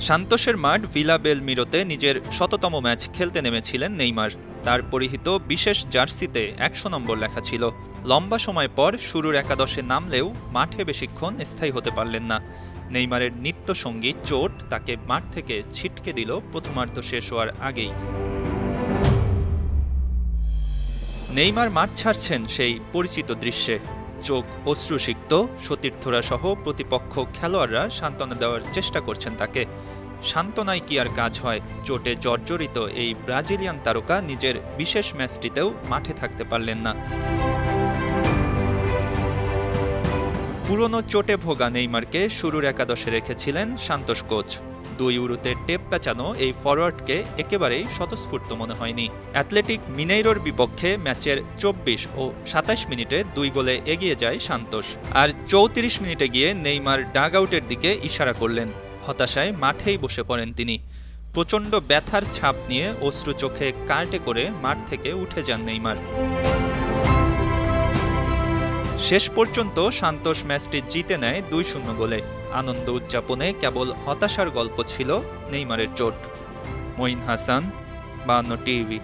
সান্তোসের মাঠ ভিলা বেলমিরোতে নিজের শততম ম্যাচ খেলতে নেমেছিলেন নেইমার। তার পরিহিত বিশেষ জার্সিতে ১০০ নম্বর লেখা ছিল। লম্বা সময় পর শুরুর একাদশে নামলেও মাঠে বেশিক্ষণ স্থায়ী হতে পারলেন না। নেইমারের নিত্যসঙ্গী চোট তাকে মাঠ থেকে ছিটকে দিল প্রথমার্ধ শেষ হওয়ার আগেই। নেইমার মাঠ ছাড়ছেন সেই পরিচিত দৃশ্যে। চোখ অশ্রুসিক্ত, সতীর্থরা সহ প্রতিপক্ষ খেলোয়াড়রা সান্ত্বনা দেওয়ার চেষ্টা করছেন তাকে। সান্ত্বনায় কি আর কাজ হয়? চোটে জর্জরিত এই ব্রাজিলিয়ান তারকা নিজের বিশেষ ম্যাচটিতেও মাঠে থাকতে পারলেন না। পুরনো চোটে ভোগা নেইমারকে শুরুর একাদশে রেখেছিলেন সান্তোস কোচ। ২ ইউরোতে টেপ পেঁচানো এই ফরওয়ার্ডকে একেবারেই স্বতঃস্ফূর্ত মনে হয়নি। অ্যাথলেটিক মিনেইরোর বিপক্ষে ম্যাচের ২৪ ও ২৭ মিনিটে ২ গোলে এগিয়ে যায় সান্তোস। আর ৩৪ মিনিটে গিয়ে নেইমার ডাগ আউটের দিকে ইশারা করলেন। হতাশায় মাঠেই বসে পড়েন তিনি। প্রচণ্ড ব্যথার ছাপ নিয়ে অশ্রু চোখে কার্টে করে মাঠ থেকে উঠে যান নেইমার। শেষ পর্যন্ত সান্তোস ম্যাচটি জিতে নেয় ২-০ গোলে। আনন্দ উদযাপনে কেবল হতাশার গল্প ছিল নেইমারের চোট। মঈন হাসান, ৫২ টিভি।